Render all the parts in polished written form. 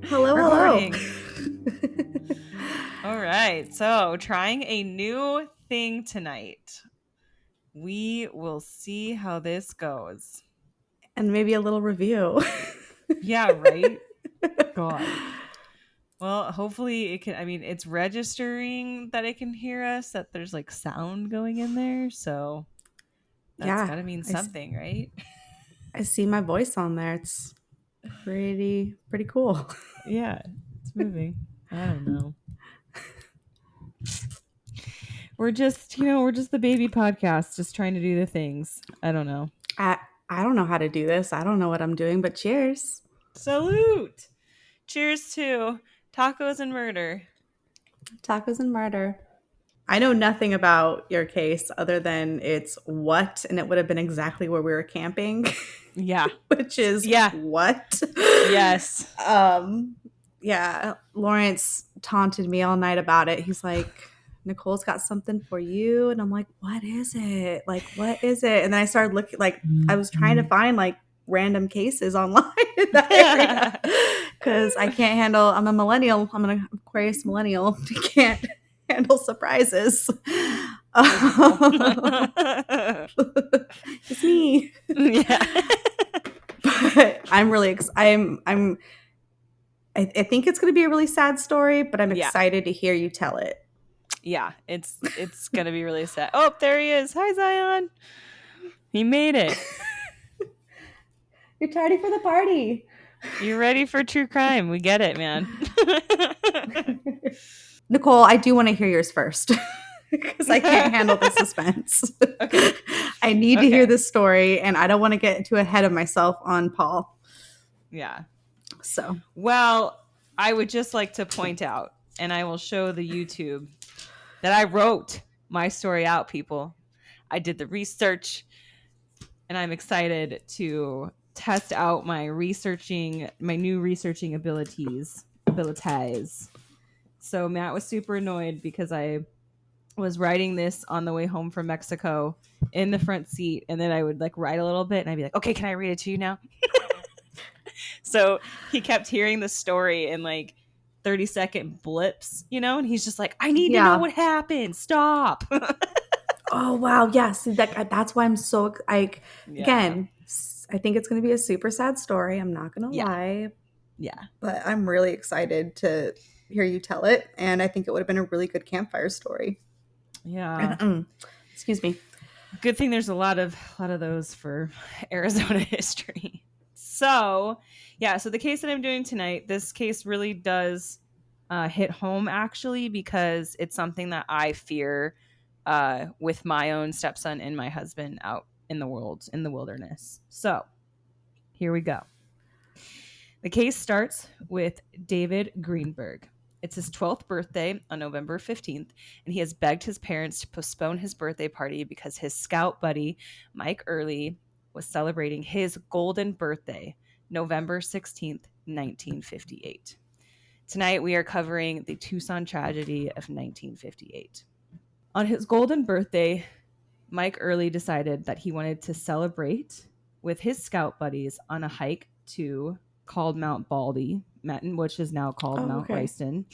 Hello, Recording. hello. All right. So, trying a new thing tonight. We will see how this goes. And maybe a little review. Yeah, right? God. Well, hopefully it can. I mean, it's registering that it can hear us, that there's like sound going in there. So, that's Yeah, got to mean I, s- something, right? I see my voice on there. It's pretty cool. Yeah, it's moving. I don't know. We're just the baby podcast, just trying to do the things. I don't know. I I don't know how to do this. I don't know what I'm doing, but cheers. Salute. Cheers to tacos and murder. Tacos and murder. I know nothing about your case other than it's what, and it would have been exactly where we were camping, Yeah. which is Yeah. what. Yes. um, yeah, Lawrence taunted me all night about it. He's like, Nicole's got something for you. And I'm like, what is it? Like, what is it? And then I started looking, like, I was trying to find like random cases online in that area because I can't handle, I'm a millennial. I'm an Aquarius millennial. I can't handle surprises. It's me. Yeah. But I'm really, I think it's going to be a really sad story, but I'm Yeah. excited to hear you tell it. Yeah. It's gonna be really sad. Oh, there he is. Hi, Zion. He made it. You're tardy for the party. You're ready for true crime. We get it, man. Nicole, I do want to hear yours first because I can't handle the suspense. Okay. I need to hear Okay. this story, and I don't want to get too ahead of myself on Paul. Yeah. So, Well, I would just like to point out, and I will show the YouTube, that I wrote my story out, people. I did the research, and I'm excited to test out my new researching abilities. So Matt was super annoyed because I was writing this on the way home from Mexico in the front seat, and then I would like write a little bit and I'd be like, okay, can I read it to you now? So he kept hearing the story in like 30-second blips, and he's just like, I need to know yeah. what happened. Stop. Oh, wow. Yes. That's why I'm so, like, Yeah. again, I think it's going to be a super sad story. I'm not going to Yeah. lie, Yeah. but I'm really excited to hear you tell it. And I think it would have been a really good campfire story. Yeah. Excuse me. Good thing there's a lot of those for Arizona history. So, yeah, so the case that I'm doing tonight, this case really does hit home actually, because it's something that I fear with my own stepson and my husband out in the world, in the wilderness. So, here we go. The case starts with David Greenberg. It's his 12th birthday on November 15th, and he has begged his parents to postpone his birthday party because his scout buddy, Mike Early, was celebrating his golden birthday, November 16th, 1958. Tonight, we are covering the Tucson Tragedy of 1958. On his golden birthday, Mike Early decided that he wanted to celebrate with his scout buddies on a hike called Mount Baldy, which is now called Mount Okay. Ryston,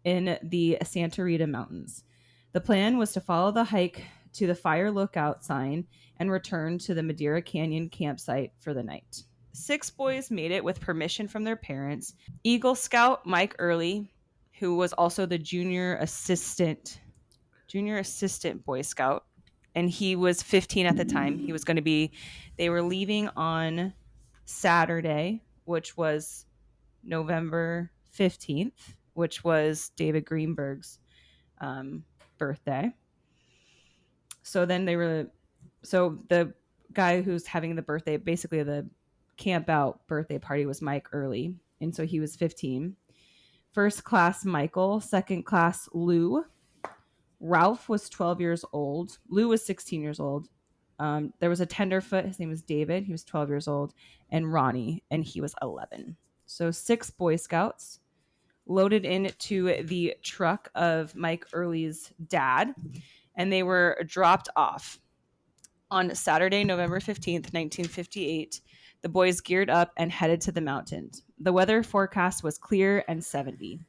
in the Santa Rita Mountains. The plan was to follow the hike to the Fire Lookout sign and return to the Madeira Canyon campsite for the night. 6 boys made it with permission from their parents. Eagle Scout Mike Early, who was also the junior assistant Boy Scout, and he was 15 at the time. They were leaving on Saturday, which was November 15th, which was David Greenberg's birthday. So then the guy who's having the birthday, basically the camp out birthday party, was Mike Early. And so he was 15. First class Michael, second class Lou. Ralph was 12 years old. Lou was 16 years old. There was a tenderfoot. His name was David. He was 12 years old. And Ronnie, and he was 11. So 6 Boy Scouts loaded into the truck of Mike Early's dad, and they were dropped off on Saturday, November 15th, 1958, The boys geared up and headed to the mountains. The weather forecast was clear and 70.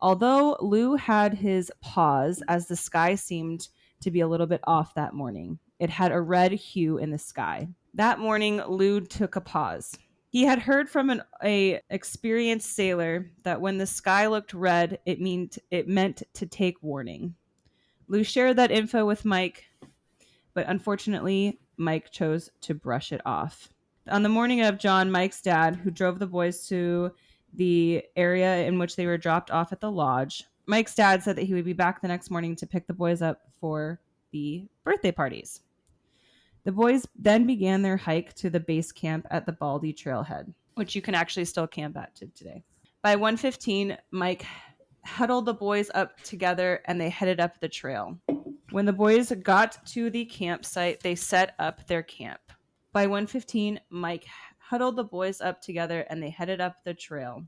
Although Lou had his pause as the sky seemed to be a little bit off that morning, it had a red hue in the sky. That morning, Lou took a pause. He had heard from a experienced sailor that when the sky looked red, it meant to take warning. Lou shared that info with Mike, but unfortunately, Mike chose to brush it off. On the morning of, John, Mike's dad, who drove the boys to the area in which they were dropped off at the lodge, Mike's dad said that he would be back the next morning to pick the boys up for the birthday parties. The boys then began their hike to the base camp at the Baldy Trailhead, which you can actually still camp at today. By 1:15, Mike huddled the boys up together and they headed up the trail. When the boys got to the campsite, they set up their camp. By 1:15, Mike huddled the boys up together and they headed up the trail.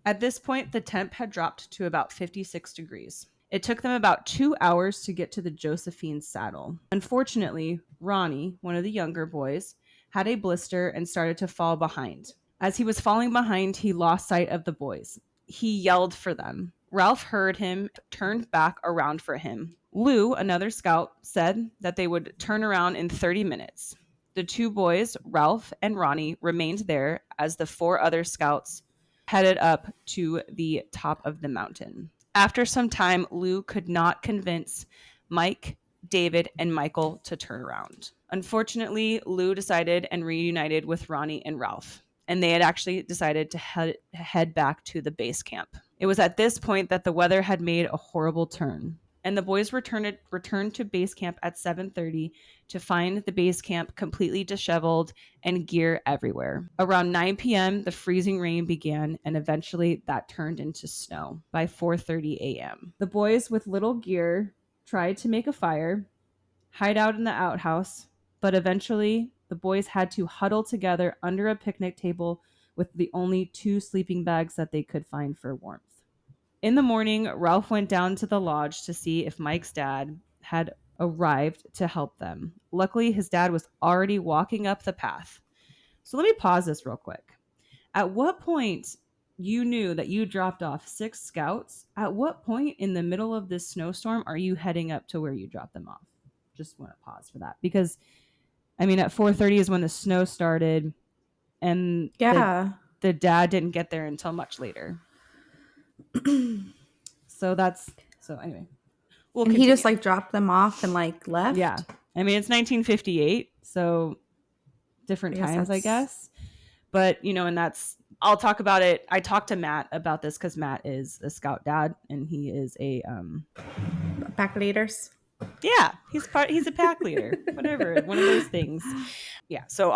At this point, the temp had dropped to about 56 degrees. It took them about 2 hours to get to the Josephine saddle. Unfortunately, Ronnie, one of the younger boys, had a blister and started to fall behind. As he was falling behind, he lost sight of the boys. He yelled for them. Ralph heard him, turned back around for him. Lou, another scout, said that they would turn around in 30 minutes. The two boys, Ralph and Ronnie, remained there as the four other scouts headed up to the top of the mountain. After some time, Lou could not convince Mike, David, and Michael to turn around. Unfortunately, Lou decided and reunited with Ronnie and Ralph, and they had actually decided to head back to the base camp. It was at this point that the weather had made a horrible turn, and the boys returned to base camp at 7:30 to find the base camp completely disheveled and gear everywhere. Around 9 p.m., the freezing rain began, and eventually that turned into snow by 4:30 a.m. The boys with little gear tried to make a fire, hide out in the outhouse, but eventually the boys had to huddle together under a picnic table with the only 2 sleeping bags that they could find for warmth. In the morning, Ralph went down to the lodge to see if Mike's dad had arrived to help them. Luckily, his dad was already walking up the path. So let me pause this real quick. At what point you knew that you dropped off 6 scouts? At what point in the middle of this snowstorm are you heading up to where you dropped them off? Just want to pause for that because, I mean, at 4:30 is when the snow started, and the dad didn't get there until much later. So anyway, and he just like dropped them off and like left. Yeah, I mean it's 1958, so different times, I guess. But and I'll talk about it. I talked to Matt about this because Matt is a scout dad and he is a pack leaders. Yeah, he's a pack leader, whatever, one of those things. Yeah, so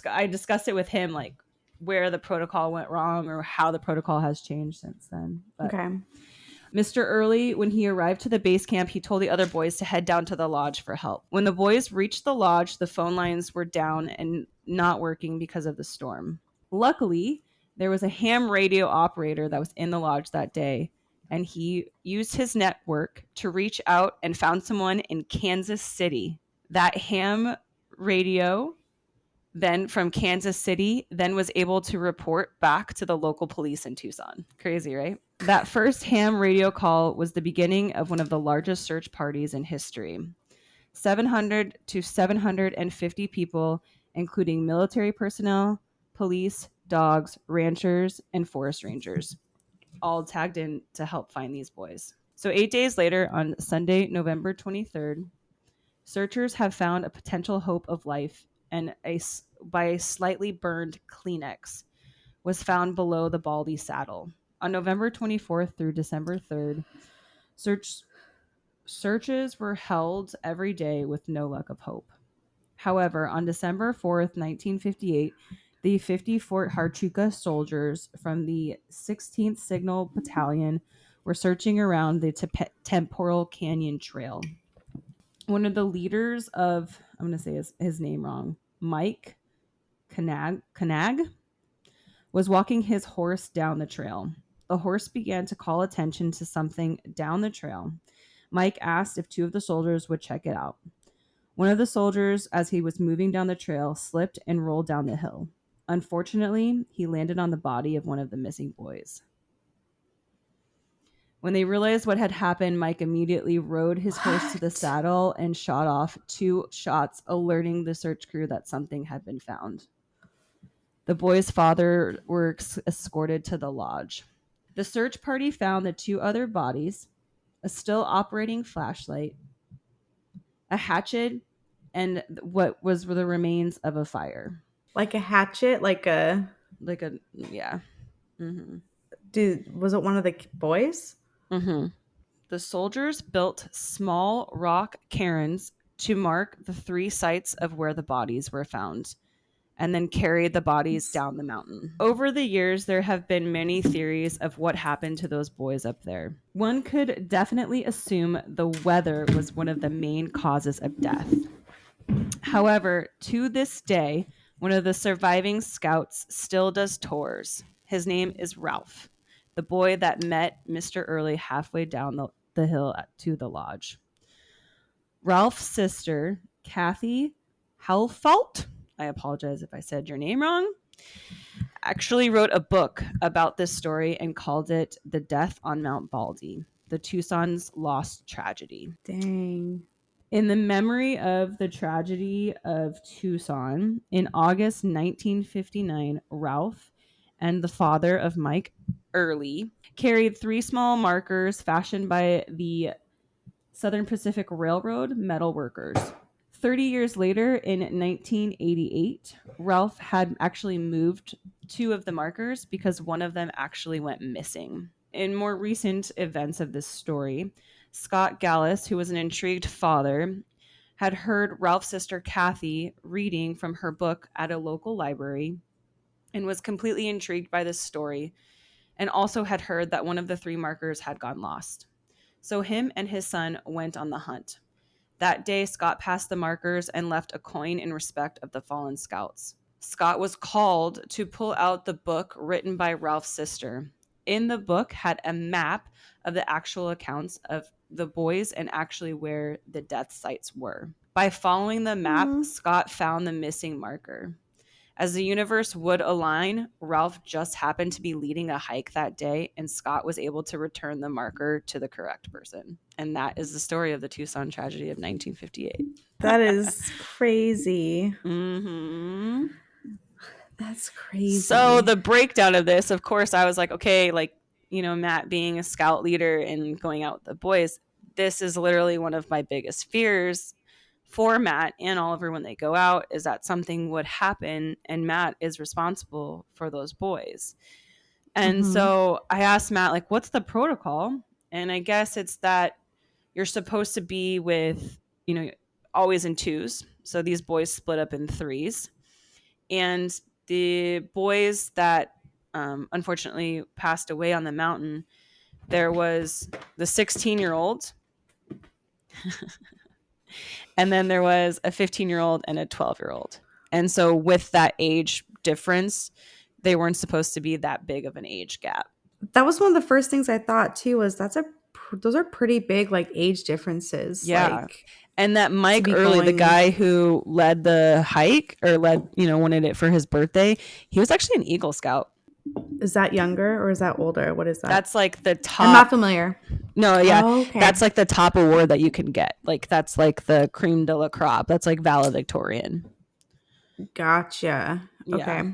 I discussed it with him, like where the protocol went wrong or how the protocol has changed since then. But okay. Mr. Early, when he arrived to the base camp, he told the other boys to head down to the lodge for help. When the boys reached the lodge, the phone lines were down and not working because of the storm. Luckily, there was a ham radio operator that was in the lodge that day, and he used his network to reach out and found someone in Kansas City. That ham radio then from Kansas City then was able to report back to the local police in Tucson. Crazy, right? That first ham radio call was the beginning of one of the largest search parties in history. 700 to 750 people, including military personnel, police, dogs, ranchers, and forest rangers, all tagged in to help find these boys. So 8 days later, on Sunday, November 23rd, searchers have found a potential hope of life, and by a slightly burned Kleenex was found below the Baldy saddle. On November 24th through December 3rd, searches were held every day with no luck of hope. However, on December 4th, 1958, the 50 Fort Huachuca soldiers from the 16th Signal Battalion were searching around the Temporal Canyon Trail. One of the leaders of, I'm going to say his name wrong, Mike Canag, was walking his horse down the trail. The horse began to call attention to something down the trail. Mike asked if 2 of the soldiers would check it out. One of the soldiers, as he was moving down the trail, slipped and rolled down the hill. Unfortunately, he landed on the body of one of the missing boys. When they realized what had happened, Mike immediately rode his horse to the saddle and shot off 2 shots, alerting the search crew that something had been found. The boys' father were escorted to the lodge. The search party found the 2 other bodies, a still operating flashlight, a hatchet, and what was the remains of a fire. Like a hatchet, Yeah. Mm-hmm. Dude, was it one of the boys? Mm-hmm. The soldiers built small rock cairns to mark the 3 sites of where the bodies were found, and then carried the bodies down the mountain. Over the years, there have been many theories of what happened to those boys up there. One could definitely assume the weather was one of the main causes of death. However, to this day, one of the surviving scouts still does tours. His name is Ralph, the boy that met Mr. Early halfway down the hill to the lodge. Ralph's sister, Kathy Halfault, I apologize if I said your name wrong, actually wrote a book about this story and called it The Death on Mount Baldy, the Tucson's Lost Tragedy. Dang. In the memory of the tragedy of Tucson, in August 1959, Ralph and the father of Mike Early carried 3 small markers fashioned by the Southern Pacific Railroad metal workers. 30 years later, in 1988, Ralph had actually moved 2 of the markers because one of them actually went missing. In more recent events of this story, Scott Gallus, who was an intrigued father, had heard Ralph's sister Kathy reading from her book at a local library and was completely intrigued by this story, and also had heard that one of the 3 markers had gone lost. So him and his son went on the hunt. That day, Scott passed the markers and left a coin in respect of the fallen scouts. Scott was called to pull out the book written by Ralph's sister. In the book had a map of the actual accounts of the boys and actually where the death sites were. By following the map, Scott found the missing marker. As the universe would align, Ralph just happened to be leading a hike that day, and Scott was able to return the marker to the correct person. And that is the story of the Tucson Tragedy of 1958. That is crazy. Mm-hmm. That's crazy. So the breakdown of this, of course, I was like, okay, like, you know, Matt being a scout leader and going out with the boys, this is literally one of my biggest fears for Matt and Oliver when they go out, is that something would happen and Matt is responsible for those boys. And so I asked Matt, like, what's the protocol? And I guess it's that you're supposed to be with, you know, always in 2s. So these boys split up in 3s. And the boys that unfortunately passed away on the mountain, there was the 16-year-old and then there was a 15-year-old and a 12-year-old. And so with that age difference, they weren't supposed to be that big of an age gap. That was one of the first things I thought too, was those are pretty big like age differences. Yeah. Like, and that Mike Early, the guy who led the hike or wanted it for his birthday, he was actually an Eagle Scout. Is that younger or is that older? What is that? That's like the top. I'm not familiar. No, yeah. Oh, okay. That's like the top award that you can get. Like that's like the creme de la crop. That's like valedictorian. Gotcha. Okay.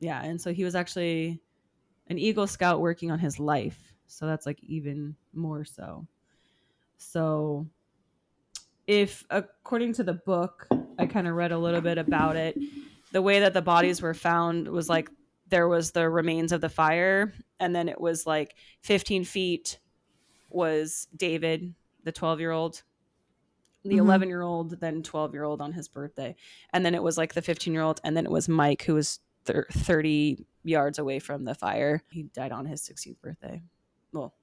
Yeah. And so he was actually an Eagle Scout working on his life. So that's like even more so. So if, according to the book, I kind of read a little bit about it, the way that the bodies were found was like there was the remains of the fire, and then it was like 15 feet was David, the 12-year-old, the 11-year-old, then 12-year-old on his birthday. And then it was like the 15-year-old, and then it was Mike, who was 30 yards away from the fire. He died on his 16th birthday. Well,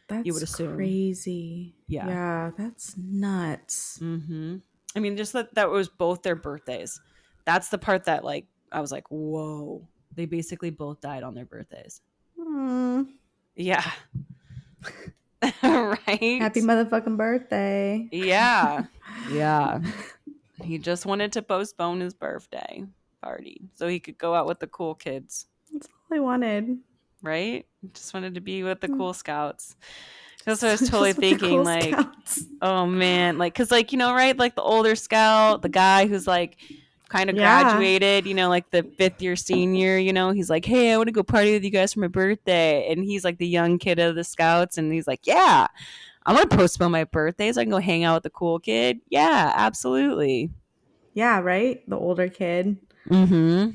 that's you would assume. Crazy. Yeah, that's nuts. Mm-hmm. I mean, just that was both their birthdays. That's the part that, like, I was like, whoa. They basically both died on their birthdays. Yeah. Right? Happy motherfucking birthday. Yeah. Yeah. He just wanted to postpone his birthday. party so he could go out with the cool kids, That's all I wanted. right? Just wanted to be with the cool scouts. That's what I was totally Just with the thinking, cool like, scouts. oh man, like, cause like, right, like the older scout, the guy who's like kind of Yeah. graduated, like the 5th year senior, he's like, hey, I want to go party with you guys for my birthday, and he's like the young kid of the scouts, and he's like, yeah, I want to postpone my birthday so I can go hang out with the cool kid. Yeah, absolutely. Yeah, right? The older kid. Mm-hmm.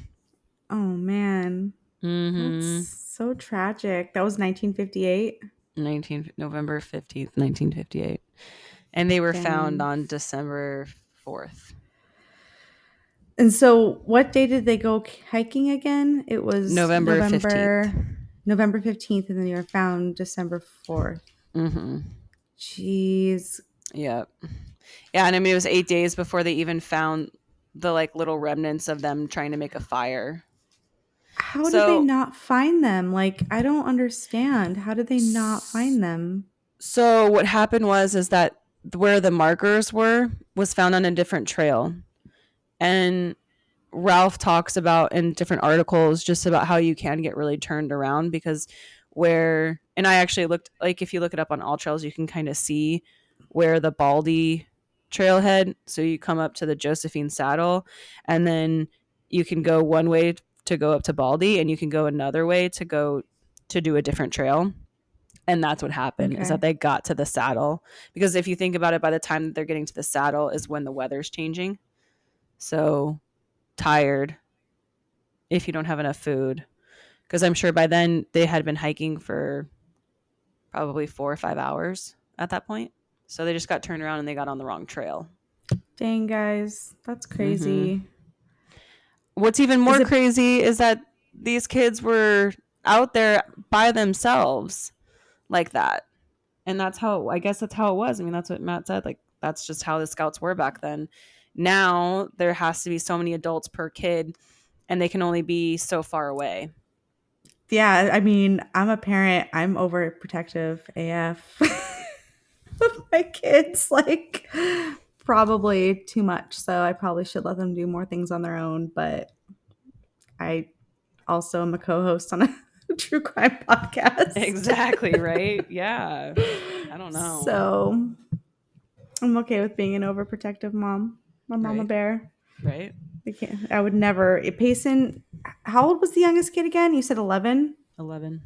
Oh man. That's Mm-hmm. so tragic. That was 1958. November 15th, 1958. And they were found Dang. on December 4th. And so what day did they go hiking again? It was November 15th. November 15th, and then you were found December 4th. Mm-hmm. Jeez. Yep. Yeah, and I mean, it was 8 days before they even found the like little remnants of them trying to make a fire. How did they So, not find them? Like, I don't understand. How did they not find them? so what happened is that where the markers were was found on a different trail, and Ralph talks about in different articles just about how you can get really turned around because and I actually looked, like, if you look it up on All Trails, you can kind of see where the Baldy trailhead. So you come up to the Josephine Saddle, and then you can go one way to go up to Baldy, and you can go another way to go to do a different trail. And that's what happened, is that Okay. they got to the saddle, because if you think about it, by the time that they're getting to the saddle is when the weather's changing. So tired if you don't have enough food, because I'm sure by then they had been hiking for probably 4 or 5 hours at that point. So they just got turned around and they got on the wrong trail. Dang, guys. That's Mm-hmm. crazy. What's even Is more it crazy is that these kids were out there by themselves like that. And I guess that's how it was. I mean, that's what Matt said. Like, that's just how the scouts were back then. Now there has to be so many adults per kid, and they can only be so far away. yeah, I mean, I'm a parent. I'm overprotective AF of my kids. Like, probably too much. So I probably should let them do more things on their own. But I also am a co host on a true crime podcast. Exactly, right? Yeah. I don't know. So I'm okay with being an overprotective mom. My mama Right. bear. Right. I would never. Payson, how old was the youngest kid again? You said 11? 11.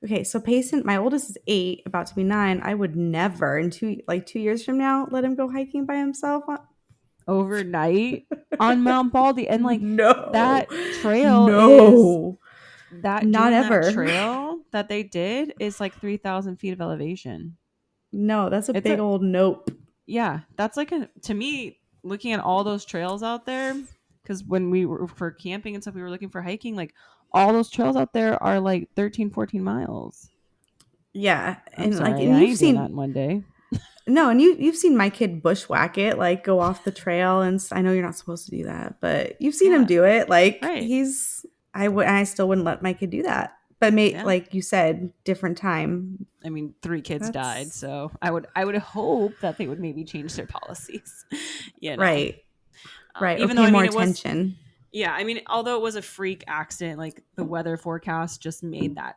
Okay, so Payson, my oldest is 8, about to be 9. I would never, in 2 years from now, let him go hiking by himself. Overnight on Mount Baldy. And like No, that trail is no, not doing that ever. trail that they did is like 3,000 feet of elevation. No, that's a It's big a, old nope. yeah, that's like to me, looking at all those trails out there, because when we were for camping and stuff, we were looking for hiking, like all those trails out there are like 13, 14 miles. Yeah, I'm and sorry, and I you've ain't doing that seen in one day. no, and you've seen my kid bushwhack it, like go off the trail, and I know you're not supposed to do that, but you've seen him Yeah, do it. Like right. I still wouldn't let my kid do that. But Yeah. like you said, different time. I mean, 3 kids died, That's so I would hope that they would maybe change their policies, you know. right, right, or Even though, pay I more mean, it was, attention. yeah, I mean, although it was a freak accident, like the weather forecast just made that,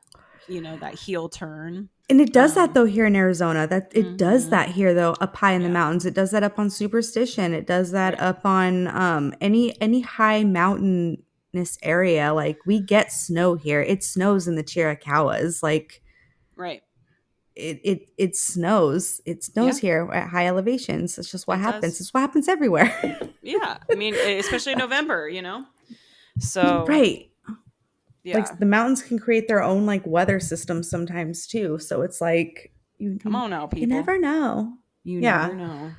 that heel turn. And it does that Um, though here in Arizona. That it does mm-hmm. that here though, up high in the Yeah, mountains. It does that up on Superstition. It does that right, up on any high mountainous area. Like we get snow here. It snows in the Chiricahuas. Like right. it snows. It snows Yeah, here at high elevations. It's just what it happens. does. It's what happens everywhere. Yeah, I mean, especially in November. So, Right. yeah, Like the mountains can create their own like weather systems sometimes too. So it's like you come on now, you people. never know. You never Yeah. know.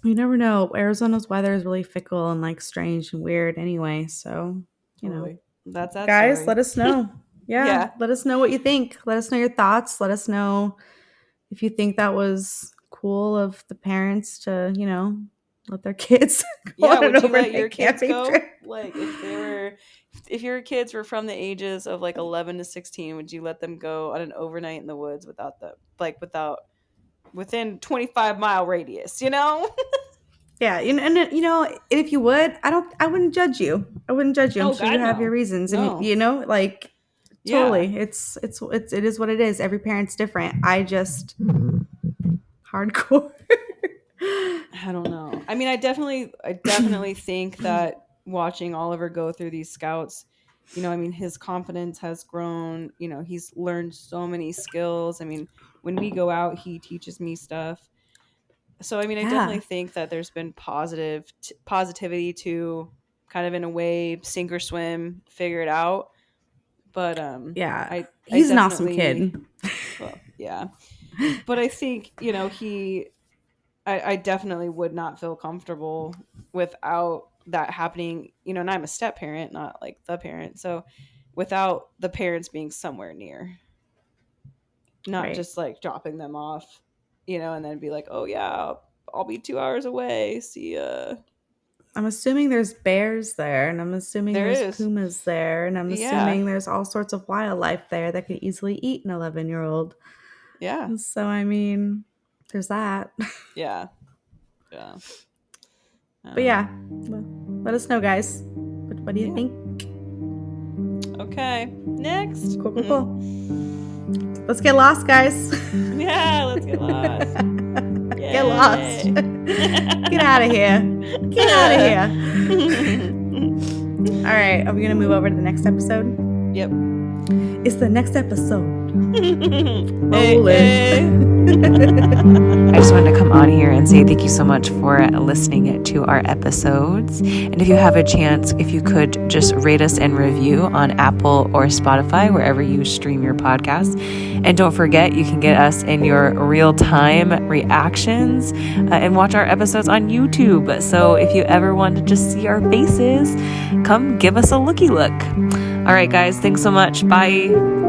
You never know. Arizona's weather is really fickle and like strange and weird anyway. So, Totally. That's that guys, story. let us know. Yeah. Yeah, Let us know what you think. Let us know your thoughts. Let us know if you think that was cool of the parents to, let their kids go yeah. on an Would you let your overnight kids camping go? trip. Like, if your kids were from the ages of like 11 to 16, would you let them go on an overnight in the woods without within 25-mile radius? Yeah, and if you would, I wouldn't judge you. I wouldn't judge you. I'm Oh sure you God, have your no, reasons, and no, like yeah. totally, it is what it is. Every parent's different. I just hardcore. I don't know. I mean, I definitely think that watching Oliver go through these scouts, I mean, his confidence has grown. He's learned so many skills. I mean, when we go out, he teaches me stuff. So, I mean, I definitely Yeah, think that there's been positivity to kind of in a way sink or swim, figure it out. But yeah. I He's an awesome definitely, kid. well, yeah. But I think I definitely would not feel comfortable without that happening, and I'm a step parent, not like the parent. So without the parents being somewhere near, not Right. just like dropping them off, and then be like, oh yeah, I'll be 2 hours away. See ya. I'm assuming there's bears there, and I'm assuming There there's is. pumas there, and I'm Yeah. assuming there's all sorts of wildlife there that could easily eat an 11-year-old. Yeah. So I mean, there's that. Yeah. Yeah. But yeah, Um, well, let us know, guys. What do you yeah. think? Okay. Next. Cool, cool, cool. Let's get lost, guys. Yeah, let's get lost. Get lost. Yay. Get out of here. Get out of here. All right, are we going to move over to the next episode? Yep. It's the next episode. Hey, hey. I just wanted to come on here and say thank you so much for listening to our episodes. And if you have a chance, if you could just rate us and review on Apple or Spotify, wherever you stream your podcast. And don't forget, you can get us in your real-time reactions and watch our episodes on YouTube. So if you ever want to just see our faces, come give us a looky look. All right, guys, thanks so much. Bye.